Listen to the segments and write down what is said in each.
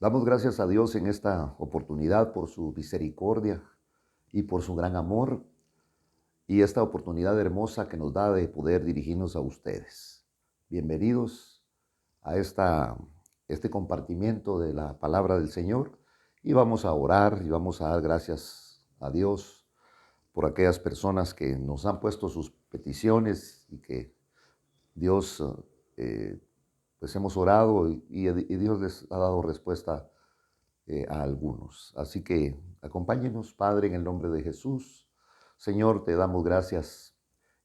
Damos gracias a Dios en esta oportunidad por su misericordia y por su gran amor y esta oportunidad hermosa que nos da de poder dirigirnos a ustedes. Bienvenidos a este compartimiento de la palabra del Señor y vamos a orar y vamos a dar gracias a Dios por aquellas personas que nos han puesto sus peticiones y que Dios pues hemos orado y Dios les ha dado respuesta a algunos. Así que acompáñenos, Padre, en el nombre de Jesús. Señor, te damos gracias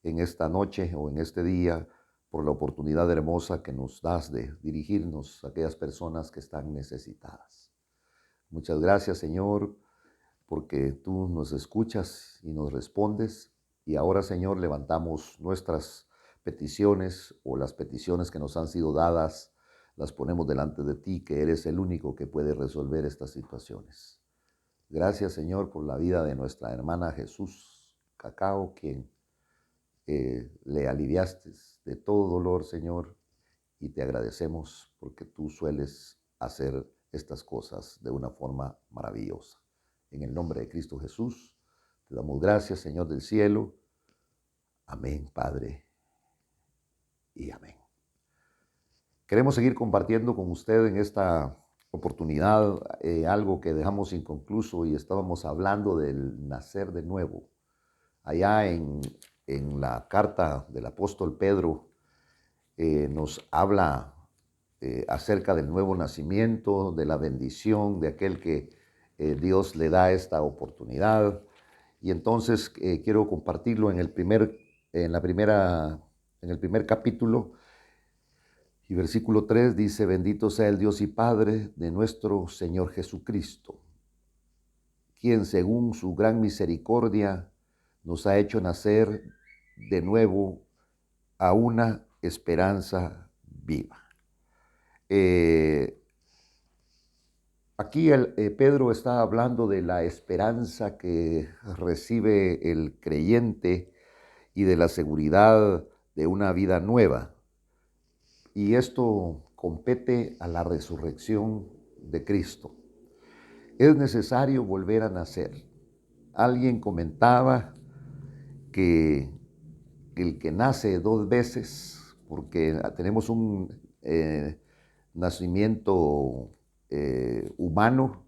en esta noche o en este día por la oportunidad hermosa que nos das de dirigirnos a aquellas personas que están necesitadas. Muchas gracias, Señor, porque tú nos escuchas y nos respondes. Y ahora, Señor, levantamos nuestras peticiones o las peticiones que nos han sido dadas, las ponemos delante de ti, que eres el único que puede resolver estas situaciones. Gracias, Señor, por la vida de nuestra hermana Jesús Cacao, quien le aliviaste de todo dolor, Señor, y te agradecemos porque tú sueles hacer estas cosas de una forma maravillosa. En el nombre de Cristo Jesús, te damos gracias, Señor del cielo. Amén, Padre, y amén. Queremos seguir compartiendo con usted en esta oportunidad algo que dejamos inconcluso y estábamos hablando del nacer de nuevo. Allá en la carta del apóstol Pedro nos habla acerca del nuevo nacimiento, de la bendición de aquel que Dios le da esta oportunidad. Y entonces quiero compartirlo en el primer capítulo. Y versículo 3 dice: bendito sea el Dios y Padre de nuestro Señor Jesucristo, quien según su gran misericordia nos ha hecho nacer de nuevo a una esperanza viva. Aquí Pedro está hablando de la esperanza que recibe el creyente y de la seguridad de una vida nueva. Y esto compete a la resurrección de Cristo. Es necesario volver a nacer. Alguien comentaba que el que nace dos veces, porque tenemos un nacimiento humano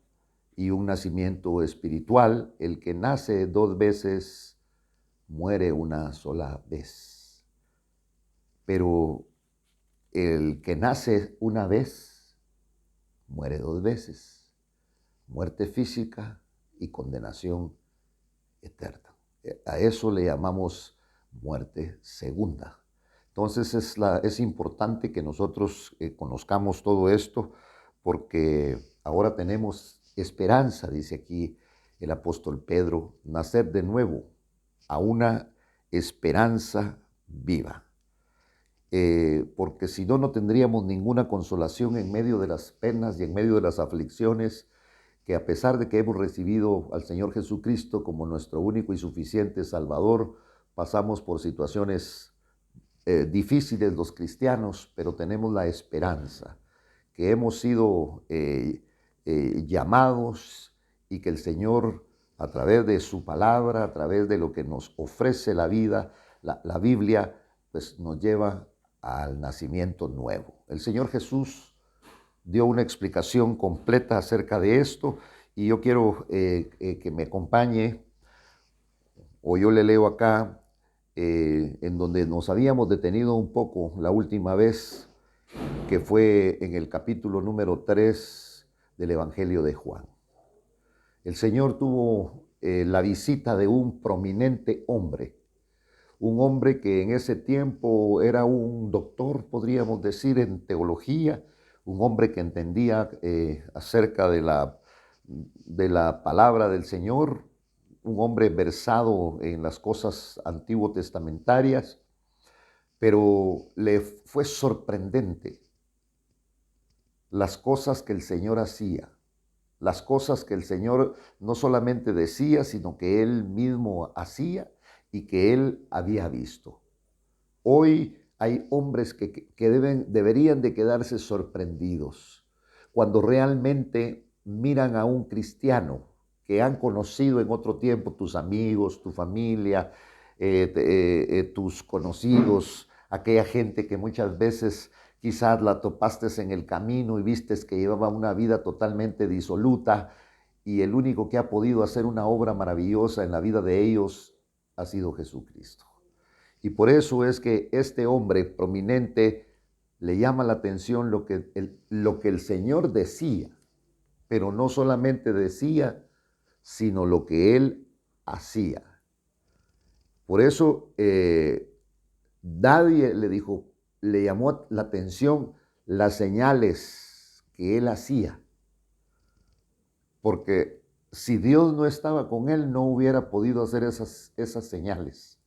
y un nacimiento espiritual, el que nace dos veces muere una sola vez. Pero el que nace una vez muere dos veces, muerte física y condenación eterna. A eso le llamamos muerte segunda. Entonces es importante que nosotros conozcamos todo esto, porque ahora tenemos esperanza, dice aquí el apóstol Pedro, nacer de nuevo a una esperanza viva. Porque si no, no tendríamos ninguna consolación en medio de las penas y en medio de las aflicciones, que a pesar de que hemos recibido al Señor Jesucristo como nuestro único y suficiente Salvador, pasamos por situaciones difíciles los cristianos, pero tenemos la esperanza que hemos sido llamados y que el Señor, a través de su palabra, a través de lo que nos ofrece la vida, la Biblia, pues nos lleva al nacimiento nuevo. El Señor Jesús dio una explicación completa acerca de esto y yo quiero que me acompañe, o yo le leo acá, en donde nos habíamos detenido un poco la última vez, que fue en el capítulo número 3 del Evangelio de Juan. El Señor tuvo la visita de un prominente hombre, un hombre que en ese tiempo era un doctor, podríamos decir, en teología, un hombre que entendía acerca de la palabra del Señor, un hombre versado en las cosas antiguo testamentarias, pero le fue sorprendente las cosas que el Señor hacía, las cosas que el Señor no solamente decía, sino que Él mismo hacía y que Él había visto. Hoy hay hombres que deberían de quedarse sorprendidos, cuando realmente miran a un cristiano que han conocido en otro tiempo, tus amigos, tu familia, tus conocidos, aquella gente que muchas veces quizás la topaste en el camino y vistes que llevaba una vida totalmente disoluta, y el único que ha podido hacer una obra maravillosa en la vida de ellos ha sido Jesucristo. Y por eso es que este hombre prominente le llama la atención lo que el Señor decía, pero no solamente decía, sino lo que él hacía. Por eso nadie le llamó la atención las señales que él hacía, porque si Dios no estaba con él, no hubiera podido hacer esas señales.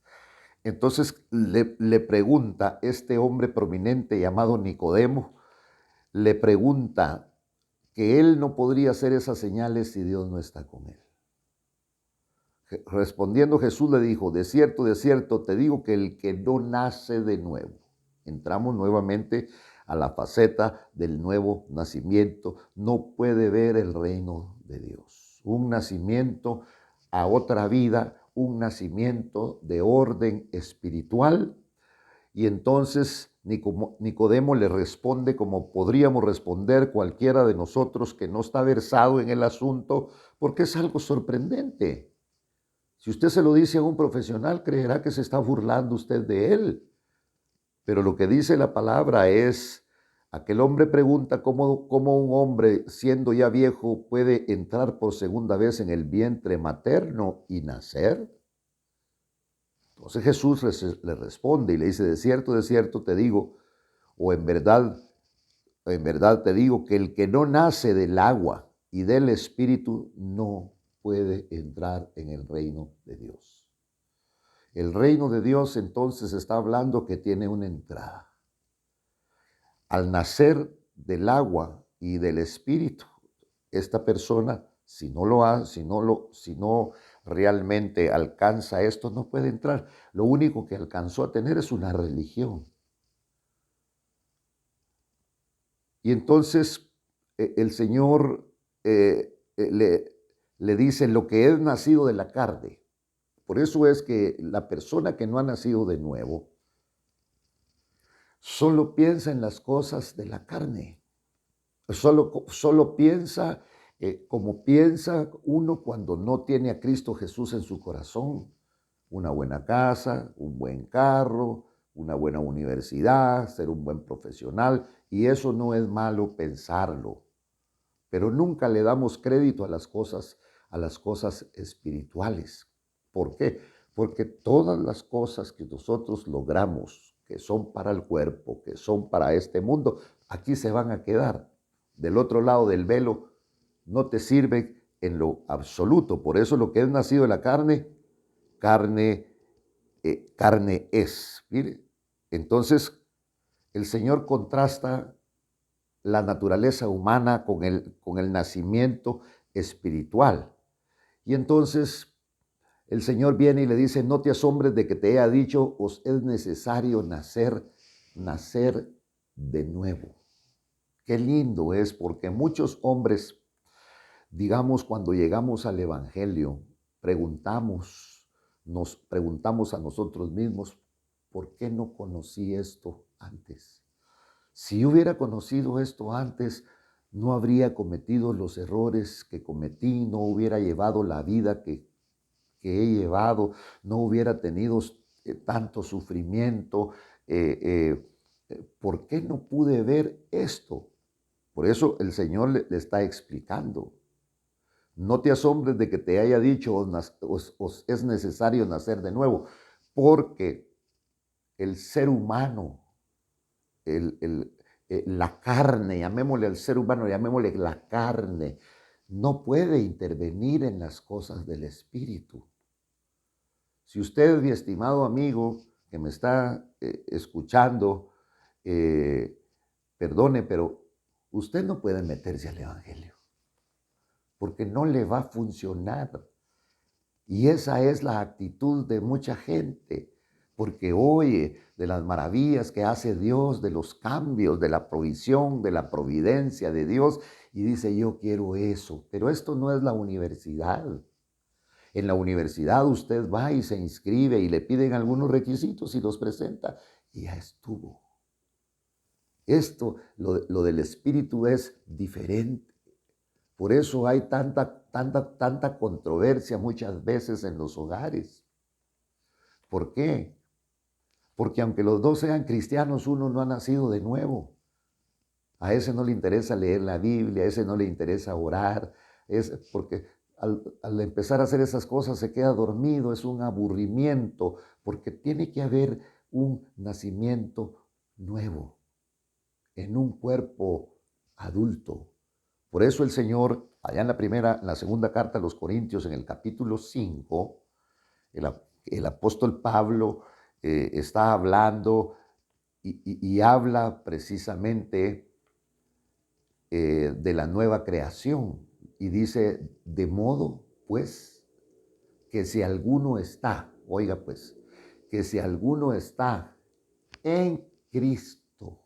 Entonces le pregunta este hombre prominente llamado Nicodemo, le pregunta que él no podría hacer esas señales si Dios no está con él. Respondiendo Jesús le dijo, de cierto, te digo que el que no nace de nuevo. Entramos nuevamente a la faceta del nuevo nacimiento. No puede ver el reino de Dios. Un nacimiento a otra vida, un nacimiento de orden espiritual. Y entonces Nicodemo le responde como podríamos responder cualquiera de nosotros que no está versado en el asunto, porque es algo sorprendente. Si usted se lo dice a un profesional, creerá que se está burlando usted de él. Pero lo que dice la palabra es, aquel hombre pregunta cómo un hombre, siendo ya viejo, puede entrar por segunda vez en el vientre materno y nacer. Entonces Jesús le responde y le dice, de cierto te digo, o en verdad te digo, que el que no nace del agua y del Espíritu no puede entrar en el reino de Dios. El reino de Dios entonces está hablando que tiene una entrada. Al nacer del agua y del Espíritu, esta persona, si no realmente alcanza esto, no puede entrar. Lo único que alcanzó a tener es una religión. Y entonces el Señor le dice lo que es nacido de la carne. Por eso es que la persona que no ha nacido de nuevo solo piensa en las cosas de la carne. Solo piensa como piensa uno cuando no tiene a Cristo Jesús en su corazón. Una buena casa, un buen carro, una buena universidad, ser un buen profesional. Y eso no es malo pensarlo. Pero nunca le damos crédito a las cosas espirituales. ¿Por qué? Porque todas las cosas que nosotros logramos, que son para el cuerpo, que son para este mundo, aquí se van a quedar. Del otro lado del velo no te sirve en lo absoluto. Por eso lo que es nacido de la carne, carne es. Mire, entonces el Señor contrasta la naturaleza humana con el nacimiento espiritual. Y entonces el Señor viene y le dice, no te asombres de que te haya dicho, os es necesario nacer de nuevo. Qué lindo es, porque muchos hombres, digamos, cuando llegamos al Evangelio, nos preguntamos a nosotros mismos, ¿por qué no conocí esto antes? Si yo hubiera conocido esto antes, no habría cometido los errores que cometí, no hubiera llevado la vida que he llevado, no hubiera tenido tanto sufrimiento. ¿Por qué no pude ver esto? Por eso el Señor le está explicando. No te asombres de que te haya dicho, os es necesario nacer de nuevo, porque el ser humano, la carne, llamémosle al ser humano, llamémosle la carne, no puede intervenir en las cosas del Espíritu. Si usted, mi estimado amigo, que me está escuchando, perdone, pero usted no puede meterse al Evangelio, porque no le va a funcionar. Y esa es la actitud de mucha gente. porque oye de las maravillas que hace Dios, de los cambios, de la provisión, de la providencia de Dios, y dice, yo quiero eso. Pero esto no es la universidad. En la universidad usted va y se inscribe y le piden algunos requisitos y los presenta y ya estuvo. Esto, lo del espíritu es diferente. Por eso hay tanta controversia muchas veces en los hogares. ¿Por qué? Porque aunque los dos sean cristianos, uno no ha nacido de nuevo. A ese no le interesa leer la Biblia, a ese no le interesa orar, es porque al empezar a hacer esas cosas se queda dormido, es un aburrimiento, porque tiene que haber un nacimiento nuevo, en un cuerpo adulto. Por eso el Señor, allá en la segunda carta a los Corintios, en el capítulo 5, el apóstol Pablo está hablando y habla precisamente de la nueva creación. Y dice, de modo, pues, que si alguno está, oiga pues, que si alguno está en Cristo,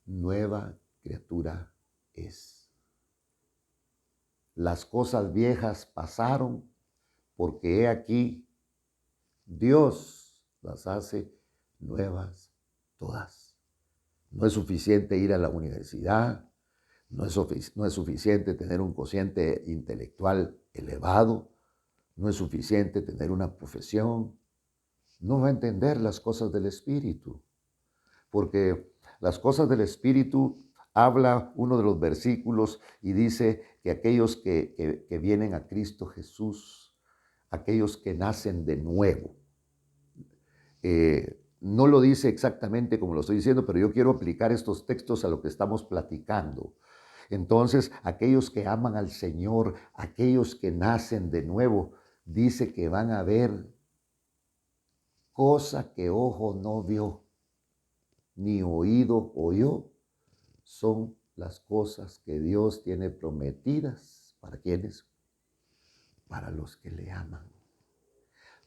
nueva criatura es. Las cosas viejas pasaron, porque he aquí, Dios las hace nuevas todas. No es suficiente ir a la universidad, no es suficiente tener un cociente intelectual elevado, no es suficiente tener una profesión, no va a entender las cosas del Espíritu, porque las cosas del Espíritu habla uno de los versículos y dice que aquellos que vienen a Cristo Jesús, aquellos que nacen de nuevo, no lo dice exactamente como lo estoy diciendo, pero yo quiero aplicar estos textos a lo que estamos platicando. Entonces, aquellos que aman al Señor, aquellos que nacen de nuevo, dice que van a ver cosa que ojo no vio, ni oído oyó, son las cosas que Dios tiene prometidas. ¿Para quiénes? Para los que le aman.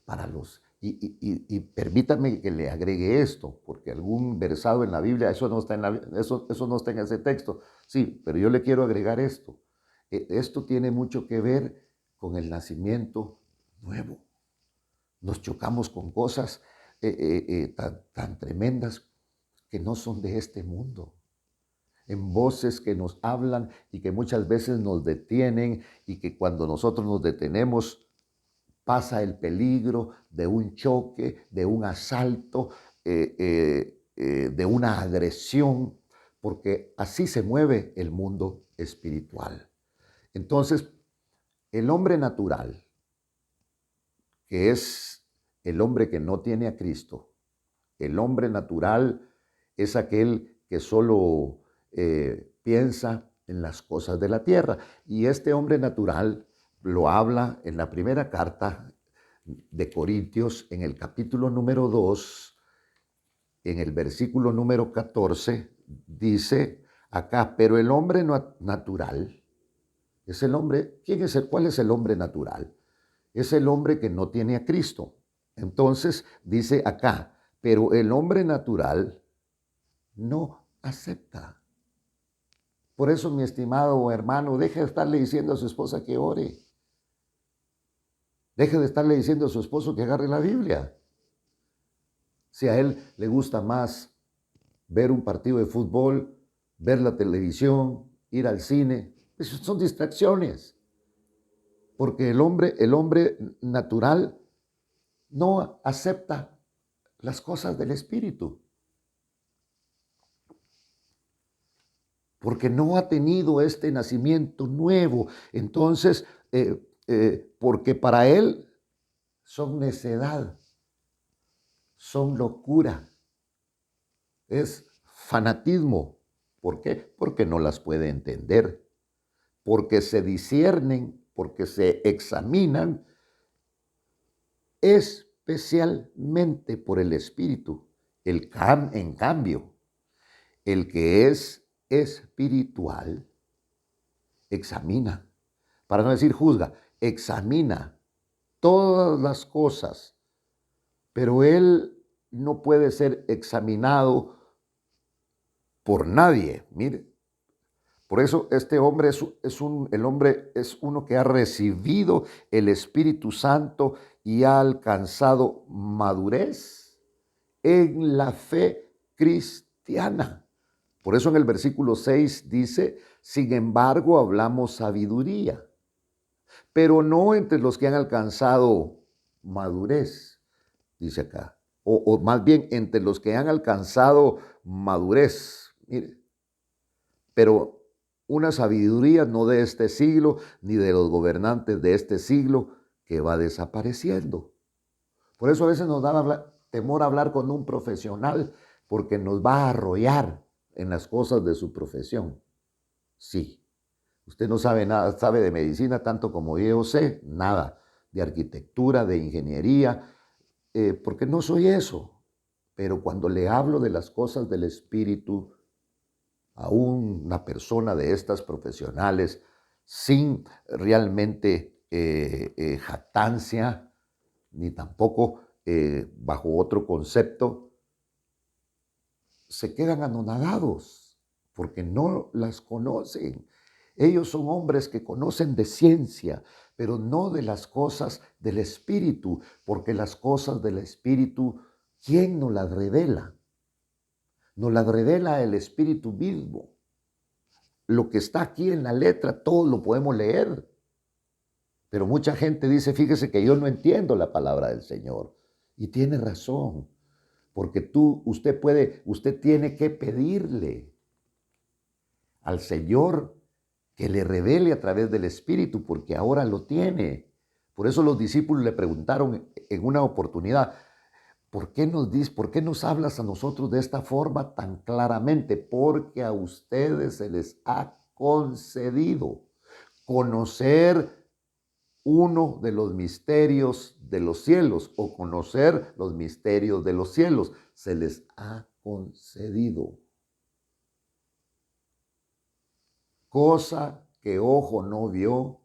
Para los y permítanme que le agregue esto, porque algún versado en la Biblia, eso no está eso no está en ese texto. Sí, pero yo le quiero agregar esto. Esto tiene mucho que ver con el nacimiento nuevo. Nos chocamos con cosas tan tremendas que no son de este mundo. En voces que nos hablan y que muchas veces nos detienen y que cuando nosotros nos detenemos pasa el peligro de un choque, de un asalto, de una agresión, porque así se mueve el mundo espiritual. Entonces, el hombre natural, que es el hombre que no tiene a Cristo, el hombre natural es aquel que solo piensa en las cosas de la tierra. Y este hombre natural lo habla en la primera carta de Corintios, en el capítulo número 2, en el versículo número 14, dice acá, pero el hombre natural es el hombre, ¿cuál es el hombre natural? Es el hombre que no tiene a Cristo. Entonces dice acá, pero el hombre natural no acepta. Por eso, mi estimado hermano, deje de estarle diciendo a su esposa que ore. Deje de estarle diciendo a su esposo que agarre la Biblia. Si a él le gusta más ver un partido de fútbol, ver la televisión, ir al cine, eso son distracciones. Porque el hombre natural no acepta las cosas del Espíritu. Porque no ha tenido este nacimiento nuevo. Entonces, porque para él son necedad, son locura, es fanatismo. ¿Por qué? Porque no las puede entender, porque se disciernen, porque se examinan especialmente por el Espíritu. En cambio, el que es espiritual examina, para no decir juzga, examina todas las cosas, pero él no puede ser examinado por nadie. Mire, por eso este hombre el hombre es uno que ha recibido el Espíritu Santo y ha alcanzado madurez en la fe cristiana. Por eso en el versículo 6 dice, sin embargo hablamos sabiduría, pero no entre los que han alcanzado madurez, dice acá, o más bien entre los que han alcanzado madurez. Mire, pero una sabiduría no de este siglo, ni de los gobernantes de este siglo, que va desapareciendo. Por eso a veces nos da temor hablar con un profesional, porque nos va a arrollar en las cosas de su profesión. Sí, usted no sabe nada, sabe de medicina tanto como yo sé, nada, de arquitectura, de ingeniería, porque no soy eso. Pero cuando le hablo de las cosas del Espíritu, a una persona de estas profesionales, sin realmente jactancia, ni tampoco bajo otro concepto, se quedan anonadados porque no las conocen. Ellos son hombres que conocen de ciencia, pero no de las cosas del Espíritu, porque las cosas del Espíritu, ¿quién nos las revela? Nos las revela el Espíritu mismo. Lo que está aquí en la letra, todos lo podemos leer. Pero mucha gente dice, fíjese que yo no entiendo la palabra del Señor. Y tiene razón, porque usted tiene que pedirle al Señor que le revele a través del Espíritu, porque ahora lo tiene. Por eso los discípulos le preguntaron en una oportunidad, ¿por qué nos hablas a nosotros de esta forma tan claramente? Porque a ustedes se les ha concedido conocer uno de los misterios de los cielos o conocer los misterios de los cielos. Se les ha concedido. Cosa que ojo no vio,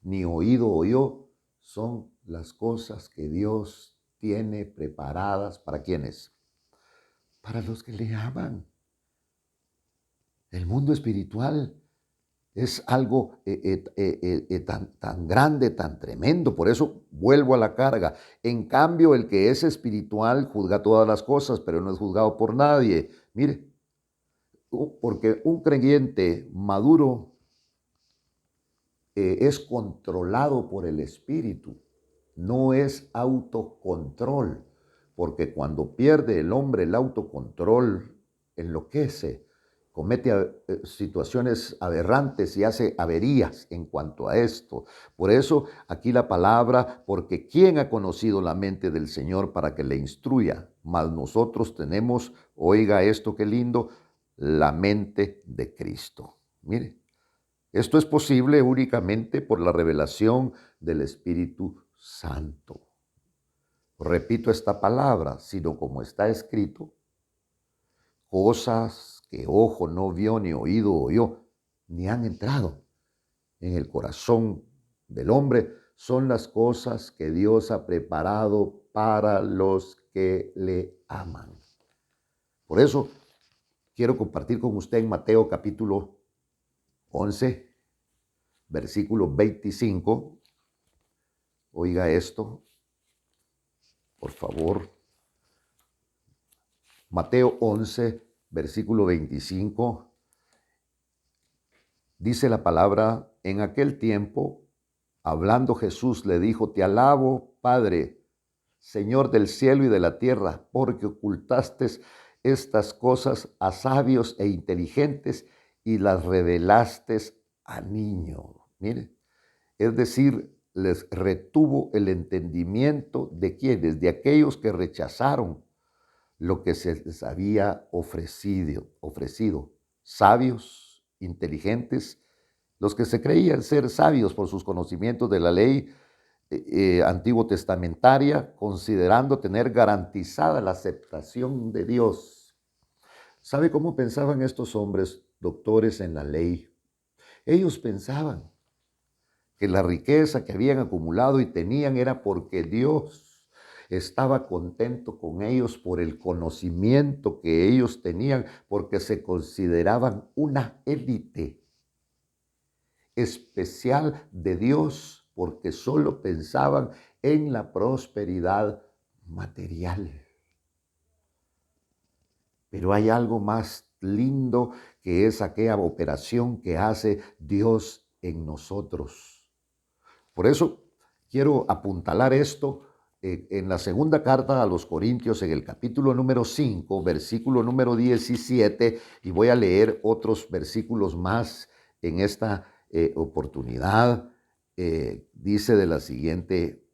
ni oído oyó, son las cosas que Dios tiene preparadas ¿para quiénes? Para los que le aman. El mundo espiritual es algo tan grande, tan tremendo. Por eso vuelvo a la carga. En cambio, el que es espiritual juzga todas las cosas, pero no es juzgado por nadie. Mire, porque un creyente maduro es controlado por el Espíritu, no es autocontrol, porque cuando pierde el hombre el autocontrol, enloquece, comete situaciones aberrantes y hace averías en cuanto a esto. Por eso aquí la palabra, porque ¿quién ha conocido la mente del Señor para que le instruya? Mas nosotros tenemos, oiga esto qué lindo, la mente de Cristo. Mire. Esto es posible únicamente por la revelación del Espíritu Santo. Repito esta palabra, sino como está escrito, cosas que ojo no vio, ni oído oyó, ni han entrado en el corazón del hombre, son las cosas que Dios ha preparado para los que le aman. Por eso quiero compartir con usted en Mateo capítulo 11, versículo 25, oiga esto, por favor. Mateo 11, versículo 25, dice la palabra, en aquel tiempo, hablando Jesús, le dijo, te alabo, Padre, Señor del cielo y de la tierra, porque ocultaste estas cosas a sabios e inteligentes y las revelaste a niños. Mire, es decir, les retuvo el entendimiento de quienes, de aquellos que rechazaron lo que se les había ofrecido. Sabios, inteligentes, los que se creían ser sabios por sus conocimientos de la ley antiguo testamentaria, considerando tener garantizada la aceptación de Dios. ¿Sabe cómo pensaban estos hombres, doctores en la ley? Ellos pensaban que la riqueza que habían acumulado y tenían era porque Dios estaba contento con ellos por el conocimiento que ellos tenían, porque se consideraban una élite especial de Dios, porque solo pensaban en la prosperidad material. Pero hay algo más lindo que es aquella operación que hace Dios en nosotros. Por eso quiero apuntalar esto en la segunda carta a los Corintios, en el capítulo número 5, versículo número 17, y voy a leer otros versículos más en esta oportunidad. Dice de la siguiente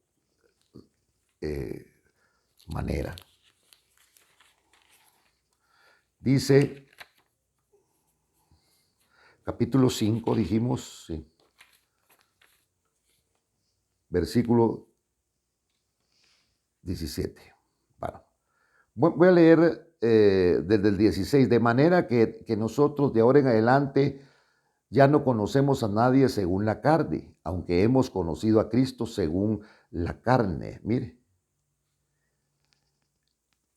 manera. Dice, capítulo 5, dijimos, sí, versículo 17. Bueno, voy a leer desde el 16. De manera que nosotros de ahora en adelante ya no conocemos a nadie según la carne, aunque hemos conocido a Cristo según la carne. Mire.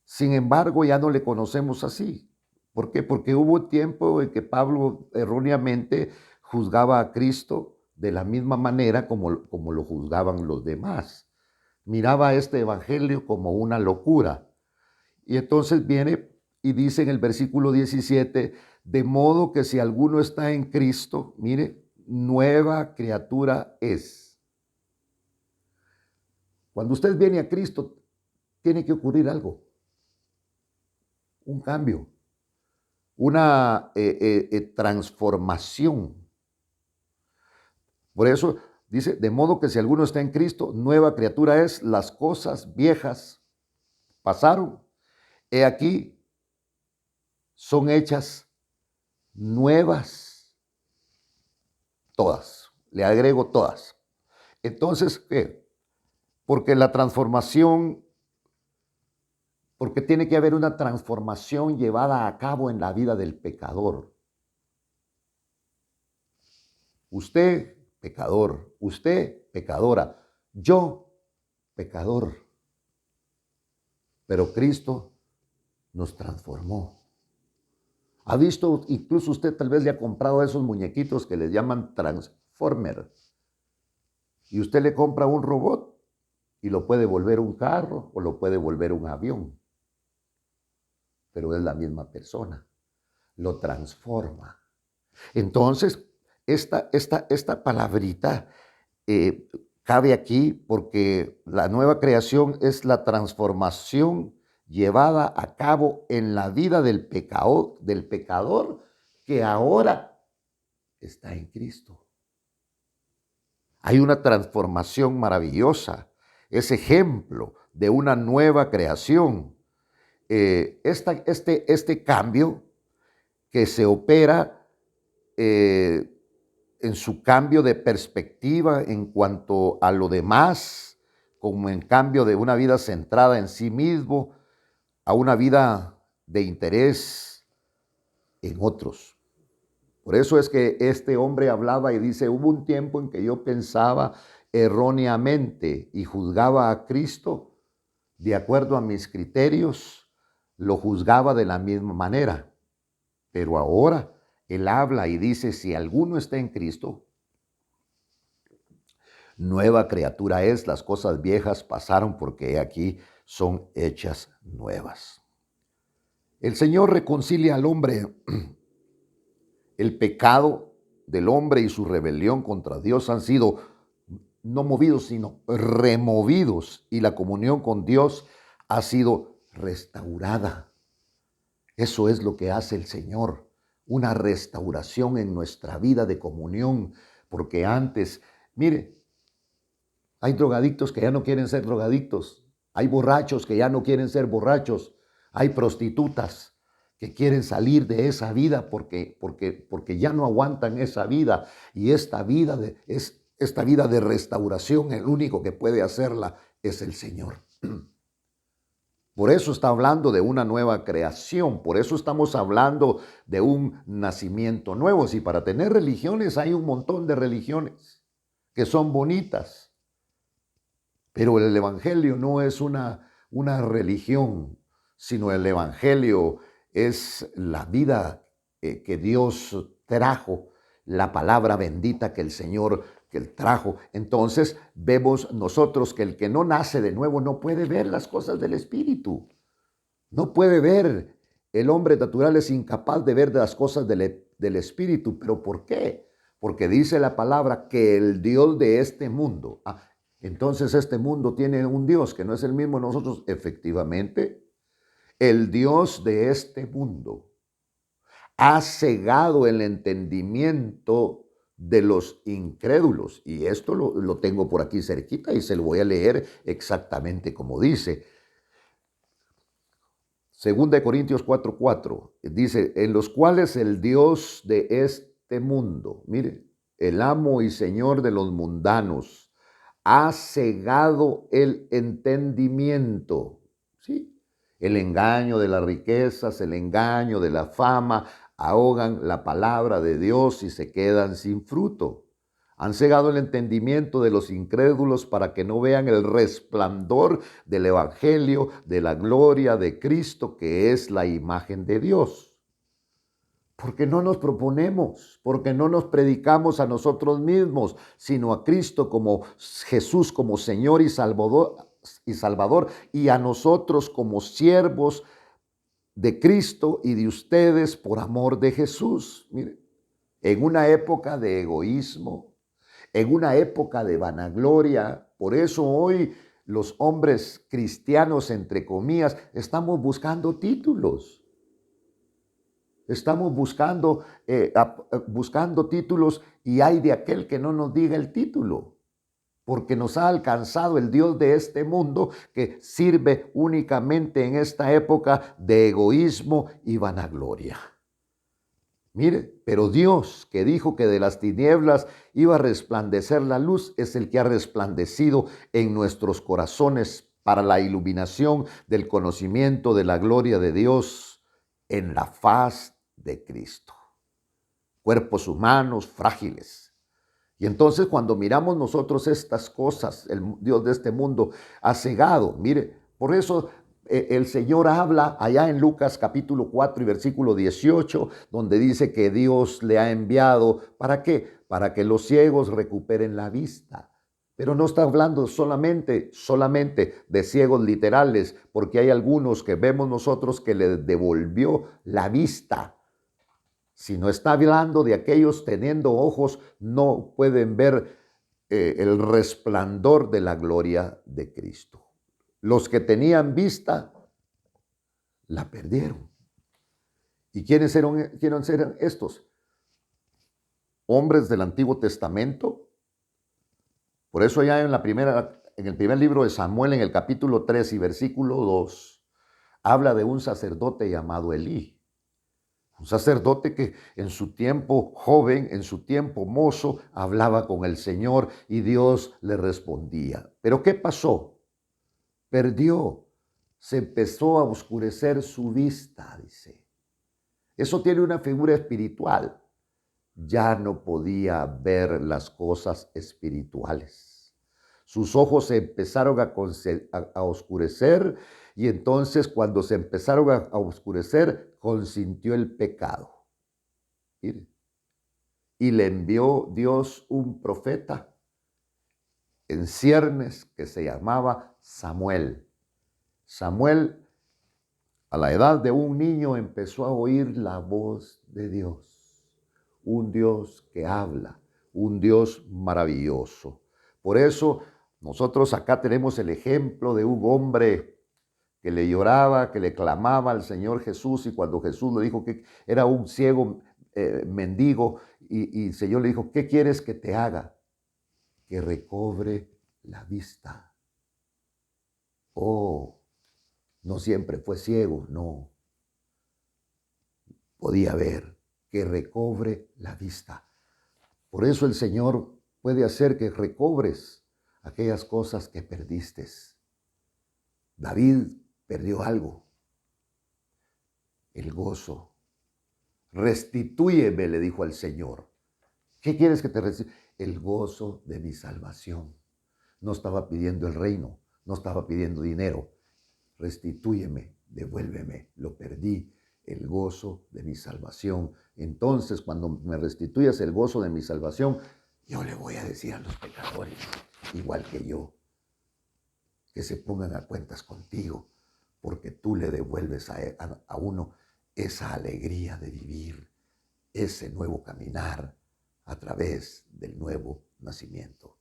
Sin embargo, ya no le conocemos así. ¿Por qué? Porque hubo tiempo en que Pablo erróneamente juzgaba a Cristo de la misma manera como lo juzgaban los demás. Miraba este evangelio como una locura. Y entonces viene y dice en el versículo 17, de modo que si alguno está en Cristo, mire, nueva criatura es. Cuando usted viene a Cristo, tiene que ocurrir algo, un cambio, una transformación. Por eso dice, de modo que si alguno está en Cristo, nueva criatura es, las cosas viejas pasaron. He aquí, son hechas nuevas, todas, le agrego todas. Entonces, ¿qué? Porque la transformación, porque tiene que haber una transformación llevada a cabo en la vida del pecador. Usted, pecador, usted, pecadora, yo, pecador. Pero Cristo nos transformó. ¿Ha visto? Incluso usted tal vez le ha comprado esos muñequitos que les llaman Transformer. Y usted le compra un robot y lo puede volver un carro o lo puede volver un avión. Pero es la misma persona. Lo transforma. Entonces, esta palabrita cabe aquí porque la nueva creación es la transformación llevada a cabo en la vida del pecador que ahora está en Cristo. Hay una transformación maravillosa, es ejemplo de una nueva creación. Este cambio que se opera en su cambio de perspectiva en cuanto a lo demás, como en cambio de una vida centrada en sí mismo a una vida de interés en otros. Por eso es que este hombre hablaba y dice, hubo un tiempo en que yo pensaba erróneamente y juzgaba a Cristo de acuerdo a mis criterios, lo juzgaba de la misma manera. Pero ahora él habla y dice, si alguno está en Cristo, nueva criatura es, las cosas viejas pasaron porque aquí son hechas nuevas. El Señor reconcilia al hombre. El pecado del hombre y su rebelión contra Dios han sido no movidos, sino removidos, y la comunión con Dios ha sido restaurada. Eso es lo que hace el Señor, una restauración en nuestra vida de comunión, porque antes, mire, hay drogadictos que ya no quieren ser drogadictos, hay borrachos que ya no quieren ser borrachos, hay prostitutas que quieren salir de esa vida porque ya no aguantan esa vida, y esta vida de restauración, el único que puede hacerla es el Señor. Por eso está hablando de una nueva creación, por eso estamos hablando de un nacimiento nuevo. Si para tener religiones hay un montón de religiones que son bonitas, pero el Evangelio no es una una religión, sino el Evangelio es la vida que Dios trajo, la palabra bendita que el Señor que él trajo. Entonces vemos nosotros que el que no nace de nuevo no puede ver las cosas del Espíritu. No puede ver. El hombre natural es incapaz de ver las cosas del Espíritu. ¿Pero por qué? Porque dice la palabra que el Dios de este mundo. Entonces este mundo tiene un Dios que no es el mismo nosotros. Efectivamente, el Dios de este mundo ha cegado el entendimiento de los incrédulos. Y esto lo tengo por aquí cerquita y se lo voy a leer exactamente como dice. 2 Corintios 4:4 dice, en los cuales el Dios de este mundo, mire, el amo y señor de los mundanos, ha cegado el entendimiento, ¿sí? El engaño de las riquezas, el engaño de la fama, ahogan la palabra de Dios y se quedan sin fruto. Han cegado el entendimiento de los incrédulos para que no vean el resplandor del Evangelio, de la gloria de Cristo, que es la imagen de Dios. Porque no nos proponemos, porque no nos predicamos a nosotros mismos, sino a Cristo como Jesús, como Señor y Salvador, y a nosotros como siervos de Cristo y de ustedes por amor de Jesús. Mire, en una época de egoísmo, en una época de vanagloria. Por eso hoy los hombres cristianos, entre comillas, estamos buscando títulos. Estamos buscando títulos y hay de aquel que no nos diga el título. Porque nos ha alcanzado el Dios de este mundo que sirve únicamente en esta época de egoísmo y vanagloria. Mire, pero Dios que dijo que de las tinieblas iba a resplandecer la luz es el que ha resplandecido en nuestros corazones para la iluminación del conocimiento de la gloria de Dios en la faz de Cristo. Cuerpos humanos frágiles. Y entonces cuando miramos nosotros estas cosas, el Dios de este mundo ha cegado. Mire, por eso el Señor habla allá en Lucas capítulo 4 y versículo 18, donde dice que Dios le ha enviado, ¿para qué? Para que los ciegos recuperen la vista. Pero no está hablando solamente de ciegos literales, porque hay algunos que vemos nosotros que le devolvió la vista. Sino está hablando de aquellos teniendo ojos, no pueden ver el resplandor de la gloria de Cristo. Los que tenían vista, la perdieron. ¿Y quiénes eran estos? Hombres del Antiguo Testamento. Por eso ya en el primer libro de Samuel, en el capítulo 3 y versículo 2, habla de un sacerdote llamado Elí. Un sacerdote que en su tiempo joven, en su tiempo mozo, hablaba con el Señor y Dios le respondía. ¿Pero qué pasó? Perdió. Se empezó a oscurecer su vista, dice. Eso tiene una figura espiritual. Ya no podía ver las cosas espirituales. Sus ojos se empezaron a oscurecer y entonces cuando se empezaron a oscurecer, consintió el pecado. Mire. Y le envió Dios un profeta en ciernes que se llamaba Samuel. Samuel, a la edad de un niño, empezó a oír la voz de Dios. Un Dios que habla, un Dios maravilloso. Por eso nosotros acá tenemos el ejemplo de un hombre que le lloraba, que le clamaba al Señor Jesús, y cuando Jesús le dijo que era un ciego mendigo, y el Señor le dijo, ¿qué quieres que te haga? Que recobre la vista. Oh, no siempre fue ciego, no. Podía ver, que recobre la vista. Por eso el Señor puede hacer que recobres aquellas cosas que perdiste. David perdió algo, el gozo. Restitúyeme, le dijo al Señor. ¿Qué quieres que te restituya? El gozo de mi salvación. No estaba pidiendo el reino, no estaba pidiendo dinero. restitúyeme, devuélveme, lo perdí, el gozo de mi salvación. Entonces, cuando me restituyas el gozo de mi salvación, yo le voy a decir a los pecadores, igual que yo, que se pongan a cuentas contigo, porque tú le devuelves a uno esa alegría de vivir, ese nuevo caminar a través del nuevo nacimiento.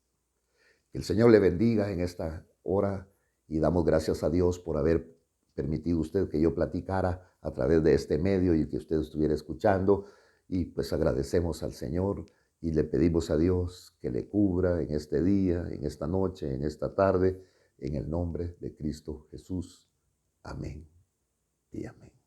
Que el Señor le bendiga en esta hora y damos gracias a Dios por haber permitido usted que yo platicara a través de este medio y que usted estuviera escuchando. Y pues agradecemos al Señor y le pedimos a Dios que le cubra en este día, en esta noche, en esta tarde, en el nombre de Cristo Jesús. Amén y amén.